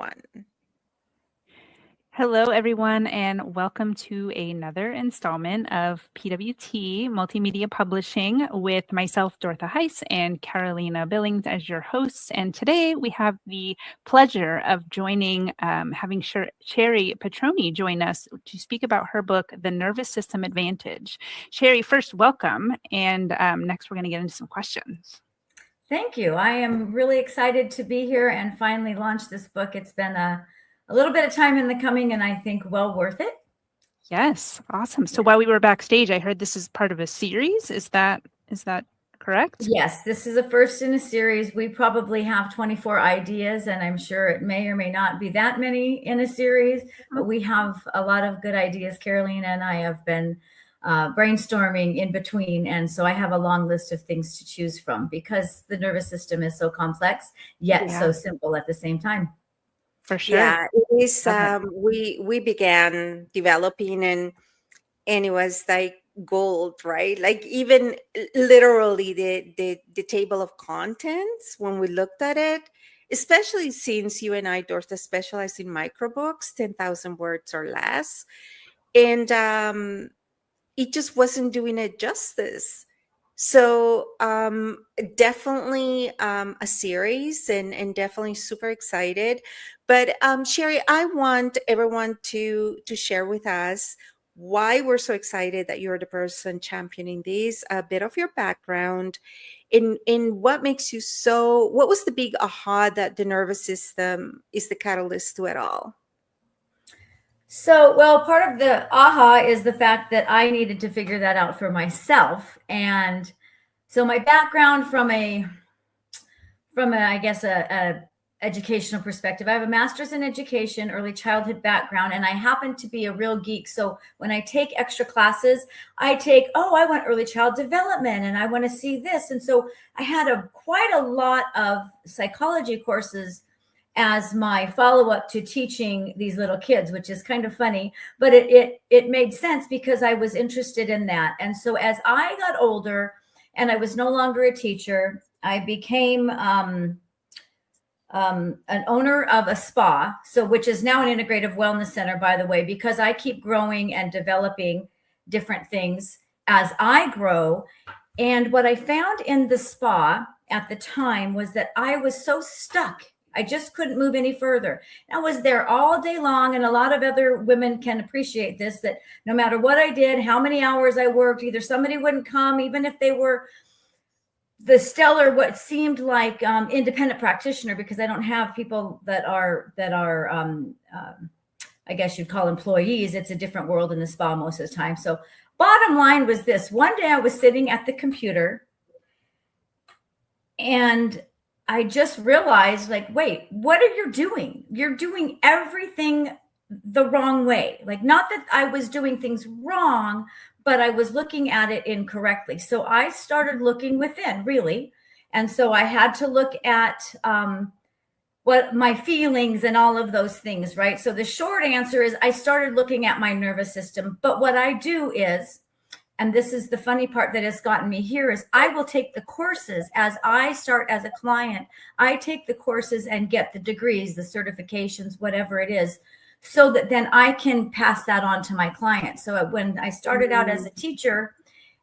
one. Hello, everyone, and welcome to another installment of PWT Multimedia Publishing with myself, Dortha Hise, and Carolina Billings as your hosts. And today we have the pleasure of having Cheri Petroni join us to speak about her book, The Nervous System Advantage. Cheri, first, welcome. And next, we're going to get into some questions. Thank you. I am really excited to be here and finally launch this book. It's been a little bit of time in the coming, and I think well worth it. Yes, awesome. So while we were backstage, I heard this is part of a series. Is that correct? Yes, this is a first in a series. We probably have 24 ideas, and I'm sure it may or may not be that many in a series, but we have a lot of good ideas. Carolina and I have been brainstorming in between, and so I have a long list of things to choose from because the nervous system is so complex, yet so simple at the same time. For sure. Yeah, it is. We began developing and it was like gold, right? Like even literally the table of contents when we looked at it, especially since you and I, Dortha, specialize in microbooks, 10,000 words or less. And it just wasn't doing it justice. So definitely a series and definitely super excited. But Cheri, I want everyone to share with us why we're so excited that you're the person championing this, a bit of your background, in what makes you what was the big aha that the nervous system is the catalyst to it all? So, well, part of the aha is the fact that I needed to figure that out for myself. And so my background from a educational perspective, I have a master's in education, early childhood background, and I happen to be a real geek. So when I take extra classes, I want early child development and I want to see this. And so I had quite a lot of psychology courses as my follow-up to teaching these little kids, which is kind of funny, but it made sense because I was interested in that. And so as I got older and I was no longer a teacher, I became an owner of a spa, which is now an integrative wellness center, by the way, because I keep growing and developing different things as I grow. And what I found in the spa at the time was that I was so stuck. I just couldn't move any further. I was there all day long, and a lot of other women can appreciate this, that no matter what I did, how many hours I worked, either somebody wouldn't come, even if they were the stellar, what seemed like independent practitioner, because I don't have people that are I guess you'd call employees. It's a different world in the spa most of the time. So bottom line was this. One day I was sitting at the computer and I just realized, like, wait, what are you doing? You're doing everything the wrong way. Like, not that I was doing things wrong, but I was looking at it incorrectly. So I started looking within, really. And so I had to look at what my feelings and all of those things, right? So the short answer is I started looking at my nervous system. But what I do is, and this is the funny part that has gotten me here, is I will take the courses as I start as a client. I take the courses and get the degrees, the certifications, whatever it is, so that then I can pass that on to my clients. So when I started out as a teacher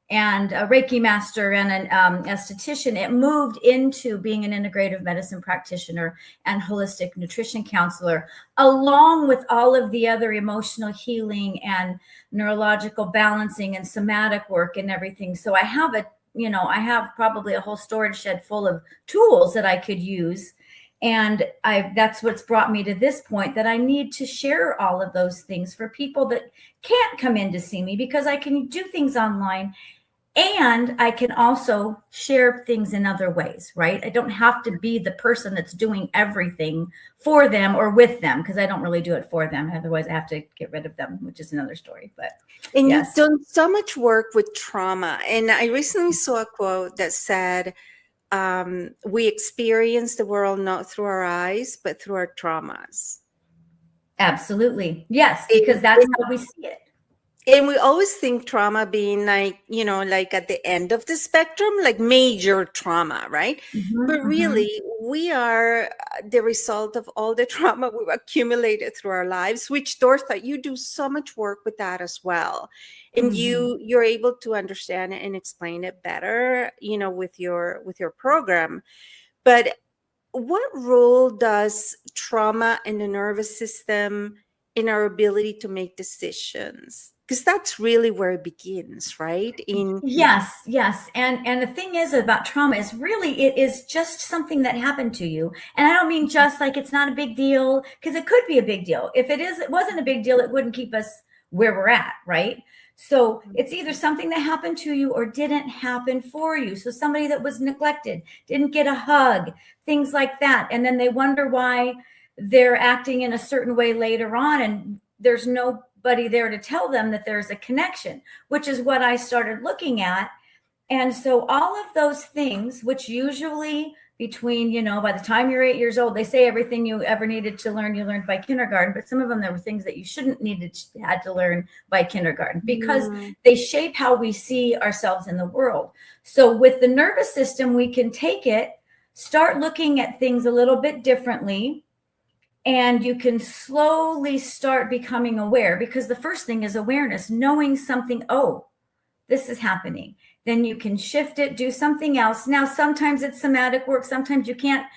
and a Reiki master and an esthetician, it moved into being an integrative medicine practitioner and holistic nutrition counselor, along with all of the other emotional healing and neurological balancing and somatic work and everything. So I have probably a whole storage shed full of tools that I could use. And that's what's brought me to this point, that I need to share all of those things for people that can't come in to see me, because I can do things online. And I can also share things in other ways, right? I don't have to be the person that's doing everything for them or with them, because I don't really do it for them. Otherwise, I have to get rid of them, which is another story. And yes. You've done so much work with trauma. And I recently saw a quote that said, we experience the world not through our eyes, but through our traumas. Absolutely. Yes, because that's how we see it. And we always think trauma being like, like at the end of the spectrum, like major trauma, right? But really, we are the result of all the trauma we've accumulated through our lives, which, Dortha, you do so much work with that as well. And you're able to understand it and explain it better, with your program. But what role does trauma in the nervous system in our ability to make decisions? Because that's really where it begins, right? Yes. And the thing is about trauma is really, it is just something that happened to you. And I don't mean just like it's not a big deal, because it could be a big deal. If it wasn't a big deal, it wouldn't keep us where we're at, right? So it's either something that happened to you or didn't happen for you. So somebody that was neglected, didn't get a hug, things like that. And then they wonder why they're acting in a certain way later on. And there's nobody there to tell them that there's a connection, which is what I started looking at. And so all of those things, which usually between, by the time you're 8 years old, they say everything you ever needed to learn, you learned by kindergarten, but some of them, there were things that you had to learn by kindergarten, because they shape how we see ourselves in the world. So with the nervous system, we can take it, start looking at things a little bit differently, and you can slowly start becoming aware, because the first thing is awareness, knowing something, oh, this is happening. Then you can shift it, do something else. Now, sometimes it's somatic work. Sometimes you can't,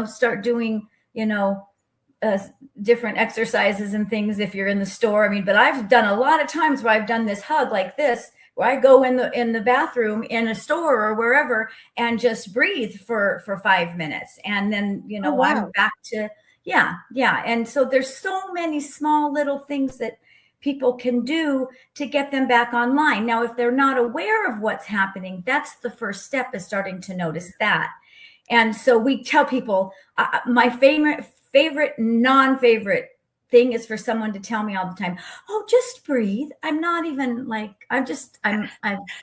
start doing, different exercises and things if you're in the store. I mean, but I've done a lot of times where I've done this hug like this, where I go in the bathroom in a store or wherever and just breathe for 5 minutes. And then, Oh, wow. I'm back to, yeah. And so there's so many small little things that people can do to get them back online. Now, if they're not aware of what's happening, that's the first step, is starting to notice that. And so we tell people, my favorite, non-favorite thing is for someone to tell me all the time, oh, just breathe. I'm not even like, I've got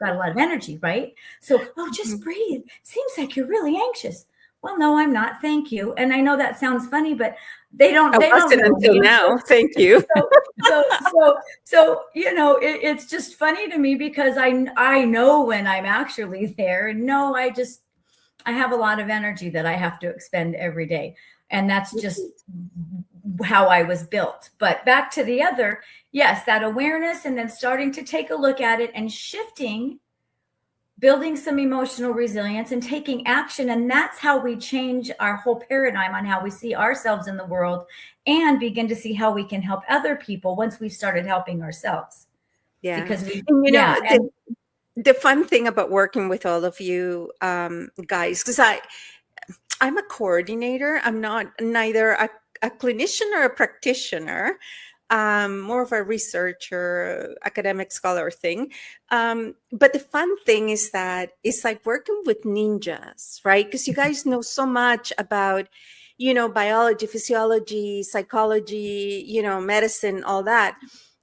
a lot of energy, right? So, oh, just breathe. Seems like you're really anxious. Well, no, I'm not. Thank you. And I know that sounds funny, but they don't know until now. Thank you. So it's just funny to me, because I know when I'm actually there, and no, I have a lot of energy that I have to expend every day. And that's just how I was built. But back to the other, yes, that awareness, and then starting to take a look at it and shifting, building some emotional resilience and taking action. And that's how we change our whole paradigm on how we see ourselves in the world, and begin to see how we can help other people once we've started helping ourselves. Yeah. Because the fun thing about working with all of you guys, because I'm a coordinator. I'm neither a clinician or a practitioner. More of a researcher, academic scholar thing. But the fun thing is that it's like working with ninjas, right? Because you guys know so much about, biology, physiology, psychology, medicine, all that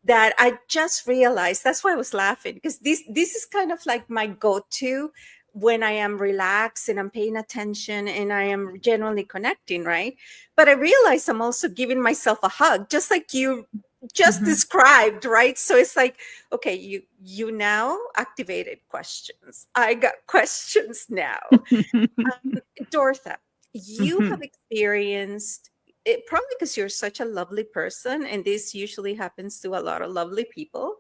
I just realized. That's why I was laughing, because this is kind of like my go-to when I am relaxed and I'm paying attention and I am genuinely connecting, right? But I realize I'm also giving myself a hug, just like you just described, right? So it's like, okay, you now activated questions. I got questions now. Dortha, you have experienced it, probably because you're such a lovely person, and this usually happens to a lot of lovely people,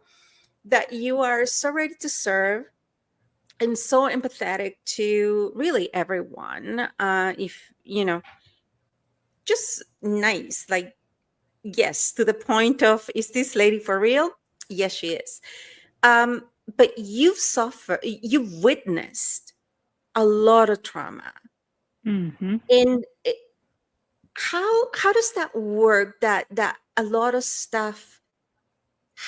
that you are so ready to serve and so empathetic to really everyone. If just nice, like, yes, to the point of, is this lady for real? Yes, she is. But you've witnessed a lot of trauma. And how does that work, that a lot of stuff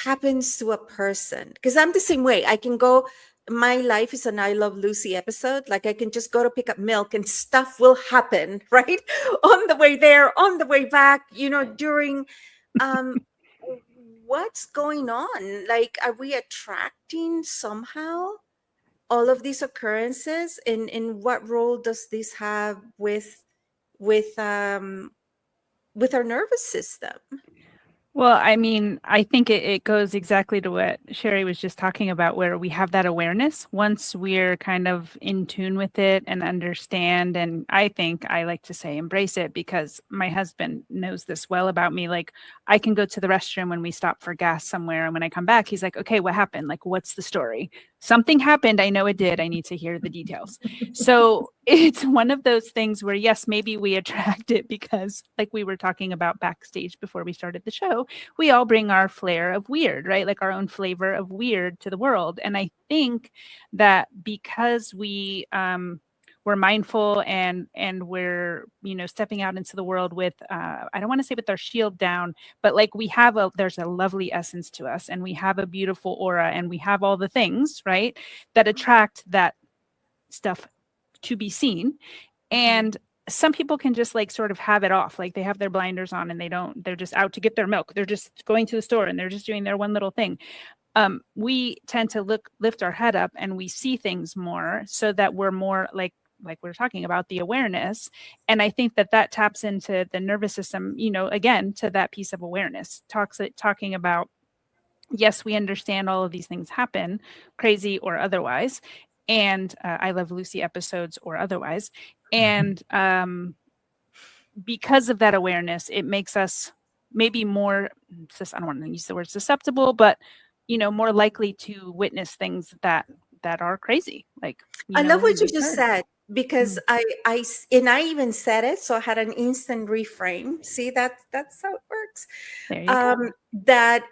happens to a person? Because I'm the same way. I can go, my life is an I Love Lucy episode. Like, I can just go to pick up milk and stuff will happen, right? On the way there, on the way back, during what's going on? Like, are we attracting somehow all of these occurrences? And what role does this have with our nervous system? Well, I mean, I think it goes exactly to what Cheri was just talking about, where we have that awareness once we're kind of in tune with it and understand. And I think I like to say embrace it, because my husband knows this well about me. Like, I can go to the restroom when we stop for gas somewhere. And when I come back, he's like, okay, what happened? Like, what's the story? Something happened. I know it did. I need to hear the details. So it's one of those things where, yes, maybe we attract it because, like we were talking about backstage before we started the show, we all bring our flair of weird, right? Like our own flavor of weird to the world. And I think that because we're mindful and we're, stepping out into the world with, I don't want to say with our shield down, but like there's a lovely essence to us, and we have a beautiful aura, and we have all the things, right, that attract that stuff to be seen. And some people can just like sort of have it off, like they have their blinders on and they're just out to get their milk. They're just going to the store and they're just doing their one little thing. We tend to lift our head up and we see things more, so that we're more like we're talking about the awareness. And I think that taps into the nervous system, again, to that piece of awareness, talking about, yes, we understand all of these things happen, crazy or otherwise. And I Love Lucy episodes or otherwise. And because of that awareness, it makes us maybe more, I don't want to use the word susceptible, but, more likely to witness things that are crazy. Like, I love what you just said, because I even said it, so I had an instant reframe. See, that's how it works. There you go. That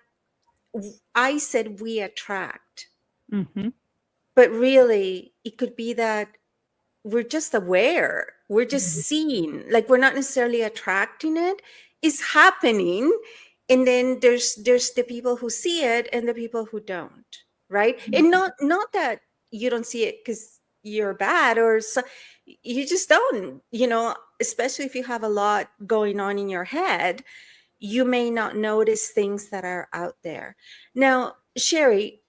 I said we attract, but really it could be that we're just aware, we're just seeing, like we're not necessarily attracting it, it's happening. And then there's the people who see it and the people who don't, right? And not that you don't see it because you're bad, or you just don't, especially if you have a lot going on in your head, you may not notice things that are out there. Now, Cheri,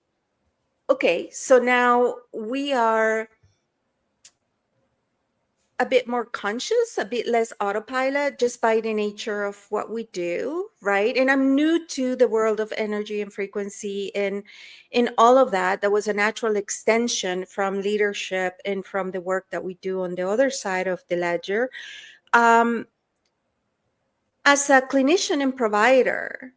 okay, so now we are a bit more conscious, a bit less autopilot, just by the nature of what we do, right? And I'm new to the world of energy and frequency, and in all of that, that was a natural extension from leadership and from the work that we do on the other side of the ledger. As a clinician and provider,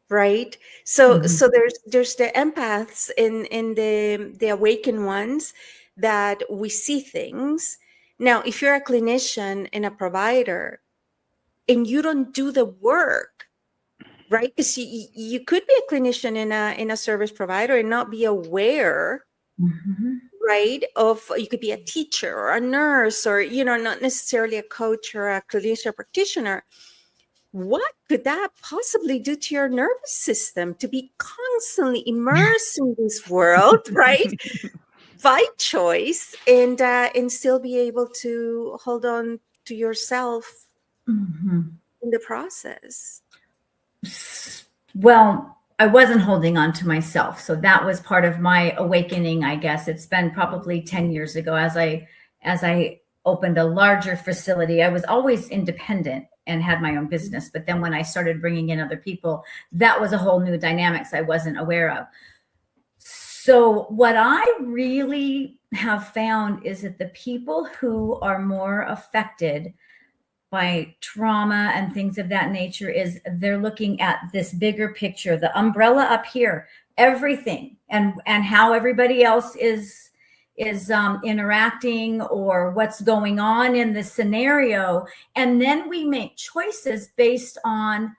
right? So there's the empaths in the awakened ones, that we see things. Now, if you're a clinician and a provider and you don't do the work, right? Because you could be a clinician in a service provider and not be aware, right? You could be a teacher or a nurse, or, not necessarily a coach or a clinician practitioner. What could that possibly do to your nervous system to be constantly immersed in this world, right? By choice, and still be able to hold on to yourself in the process? Well, I wasn't holding on to myself. So that was part of my awakening, I guess. It's been probably 10 years ago as I opened a larger facility. I was always independent and had my own business. But then when I started bringing in other people, that was a whole new dynamics I wasn't aware of. So what I really have found is that the people who are more affected by trauma and things of that nature is they're looking at this bigger picture, the umbrella up here, everything, and how everybody else is interacting or what's going on in the scenario. And then we make choices based on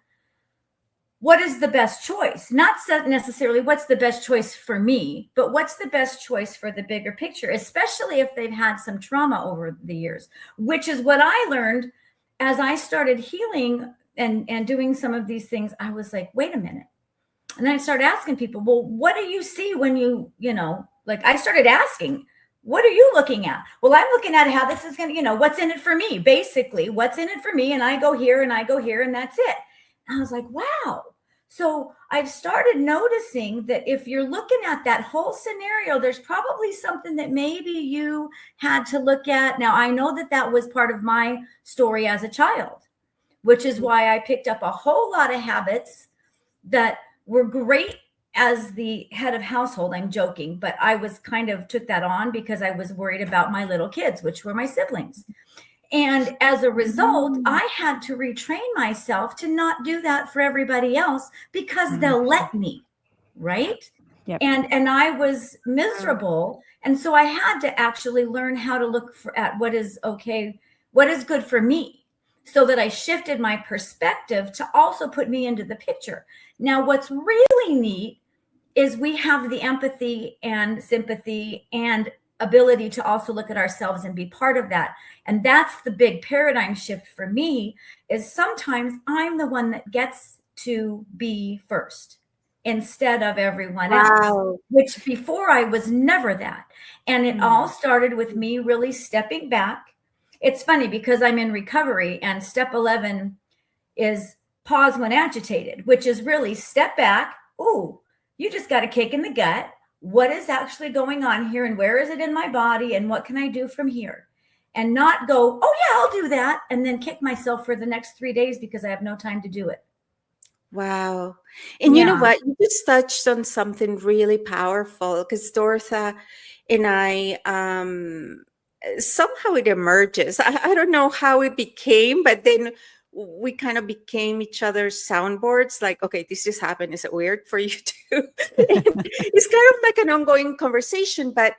what is the best choice, not necessarily what's the best choice for me, but what's the best choice for the bigger picture, especially if they've had some trauma over the years, which is what I learned as I started healing and doing some of these things. I was like, wait a minute. And then I started asking people, well, what do you see when like I started asking, what are you looking at? Well, I'm looking at how this is going to, what's in it for me, basically, what's in it for me. And I go here and I go here and that's it. And I was like, wow. So I've started noticing that if you're looking at that whole scenario, there's probably something that maybe you had to look at. Now, I know that was part of my story as a child, which is why I picked up a whole lot of habits that were great as the head of household. I'm joking, but I was kind of took that on because I was worried about my little kids, which were my siblings. And as a result, I had to retrain myself to not do that for everybody else because they'll let me, right? Yep. And I was miserable. And so I had to actually learn how to look at what is okay, what is good for me, so that I shifted my perspective to also put me into the picture. Now, what's really neat is we have the empathy and sympathy and ability to also look at ourselves and be part of that. And that's the big paradigm shift for me, is sometimes I'm the one that gets to be first instead of everyone else, which before I was never that. And it all started with me really stepping back. It's funny because I'm in recovery, and step 11 is pause when agitated, which is really step back. Ooh, you just got a kick in the gut. What is actually going on here, and where is it in my body, and what can I do from here? And not go, oh yeah, I'll do that, and then kick myself for the next 3 days because I have no time to do it. Wow. And you know what? You just touched on something really powerful, because Dortha and I, somehow it emerges. I don't know how it became, but then we kind of became each other's soundboards. Like, okay, this just happened. Is it weird for you too? It's kind of like an ongoing conversation. But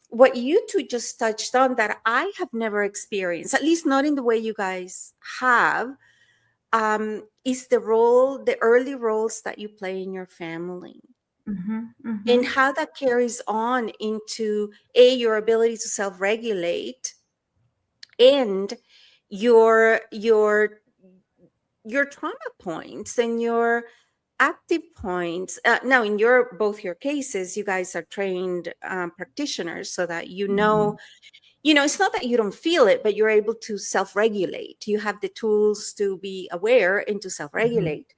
what you two just touched on that I have never experienced, at least not in the way you guys have, is the early roles that you play in your family. And how that carries on into your ability to self-regulate and your trauma points and your active points. Now, in both your cases, you guys are trained practitioners, so that you know, it's not that you don't feel it, but you're able to self-regulate. You have the tools to be aware and to self-regulate.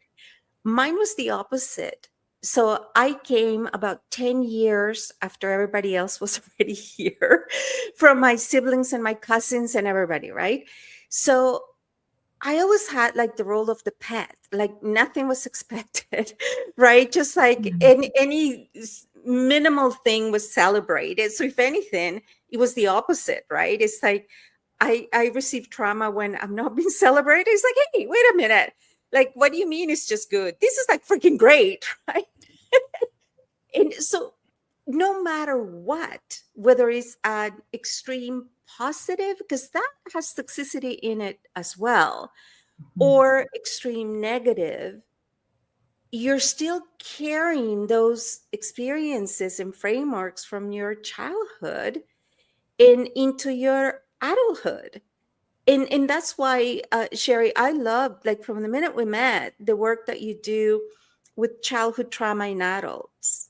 Mine was the opposite. So I came about 10 years after everybody else was already here, from my siblings and my cousins and everybody, right? So I always had like the role of the pet, like nothing was expected, right? Just like any minimal thing was celebrated. So if anything, it was the opposite, right? It's like I received trauma when I'm not being celebrated. It's like, hey, wait a minute. Like, what do you mean it's just good? This is like freaking great, right? And so no matter what, whether it's an extreme positive, because that has toxicity in it as well, or extreme negative, you're still carrying those experiences and frameworks from your childhood into your adulthood. And that's why, Cheri, I love, like, from the minute we met, the work that you do with childhood trauma in adults.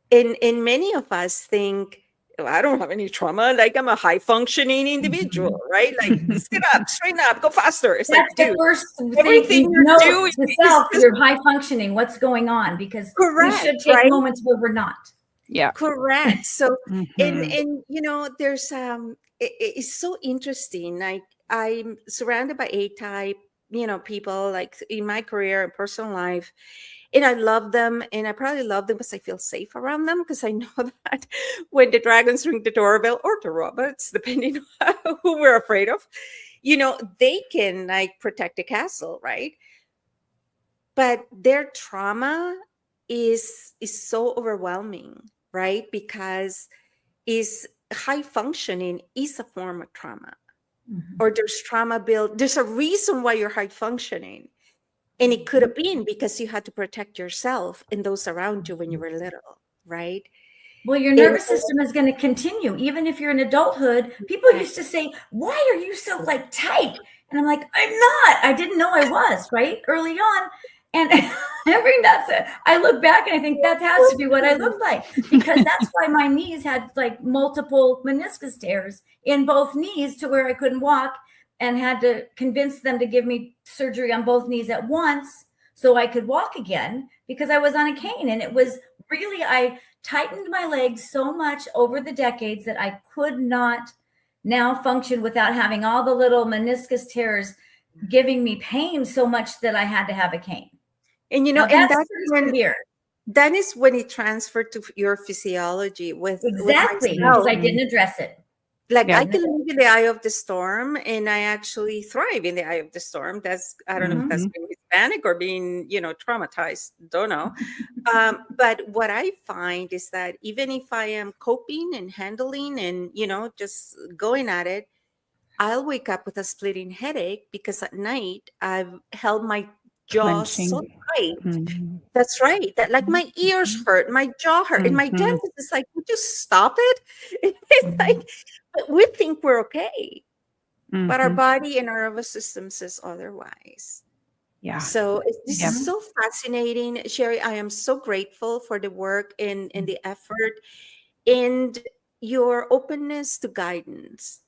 And many of us think, oh, I don't have any trauma. Like, I'm a high functioning individual, right? Like, sit up, straighten up, go faster. It's that's like, the dude, first everything you're doing to self, you're high functioning. What's going on? Because we should take moments where we're not. Yeah. Correct. So, and there's it's so interesting. Like, I'm surrounded by A-type, people, like, in my career and personal life, and I love them. And I probably love them because I feel safe around them, because I know that when the dragons ring the doorbell, or the robots, depending on who we're afraid of, they can, like, protect the castle, right? But their trauma is so overwhelming, right? Because high functioning is a form of trauma, or there's trauma built. There's a reason why you're high functioning, and it could have been because you had to protect yourself and those around you when you were little, right? Well, your nervous system is going to continue even if you're in adulthood. People used to say, "Why are you so, like, tight?" And I'm like, "I'm not. I didn't know I was," right, early on. And I look back and I think that has to be what I look like, because that's why my knees had, like, multiple meniscus tears in both knees, to where I couldn't walk, and had to convince them to give me surgery on both knees at once so I could walk again, because I was on a cane. And it was really, I tightened my legs so much over the decades that I could not now function without having all the little meniscus tears giving me pain so much that I had to have a cane. And Now and that's pretty severe. that is when it transferred to your physiology with Exactly, myself. because I didn't address it. Like Yeah. I can live in the eye of the storm, and I actually thrive in the eye of the storm. That's, I don't know if that's being Hispanic or being, traumatized. Don't know. But what I find is that even if I am coping and handling and, just going at it, I'll wake up with a splitting headache because at night I've held my jaw so Clenching. tight. That's right. That like my ears hurt, my jaw hurt, and my dentist is like, "Would you stop it?" It's like, but we think we're okay, but our body and our nervous system says otherwise. Yeah. So this is so fascinating, Cheri. I am so grateful for the work and the effort and your openness to guidance.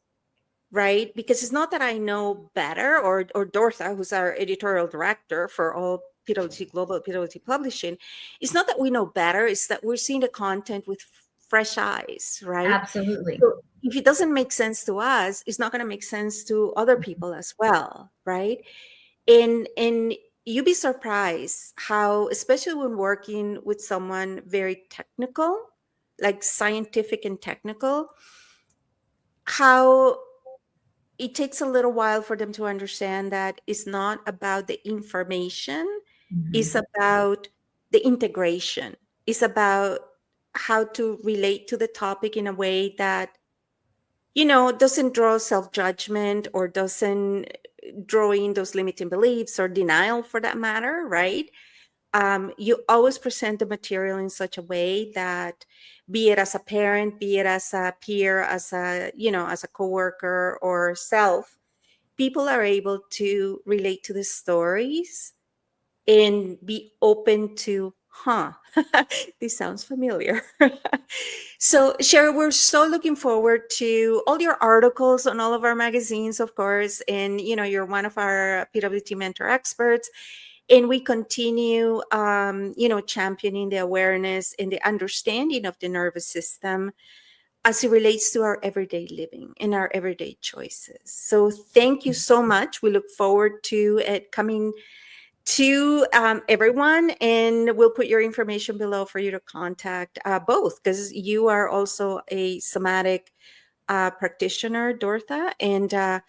Right? Because it's not that I know better, or Dortha, who's our editorial director for all PWT Global PWT Publishing, it's not that we know better, it's that we're seeing the content with fresh eyes, right? Absolutely. So if it doesn't make sense to us, it's not going to make sense to other people as well, right? And you'd be surprised how, especially when working with someone very technical, like scientific and technical, how it takes a little while for them to understand that it's not about the information, it's about the integration, it's about how to relate to the topic in a way that, doesn't draw self-judgment or doesn't draw in those limiting beliefs or denial for that matter, right? You always present the material in such a way that, be it as a parent, be it as a peer, as a coworker or self, people are able to relate to the stories and be open to, this sounds familiar. So, Cheri, we're so looking forward to all your articles on all of our magazines, of course. And, you're one of our PWT Mentor Experts. And we continue, championing the awareness and the understanding of the nervous system as it relates to our everyday living and our everyday choices. So thank you so much. We look forward to it coming to everyone, and we'll put your information below for you to contact both, because you are also a somatic practitioner, Dortha, and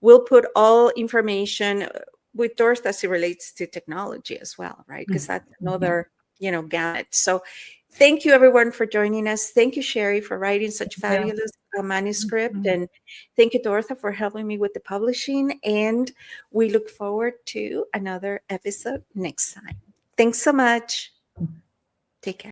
we'll put all information with Dortha as it relates to technology as well, right? Because that's another, gamut. So thank you, everyone, for joining us. Thank you, Cheri, for writing such fabulous manuscript. And thank you, Dortha, for helping me with the publishing. And we look forward to another episode next time. Thanks so much. Take care.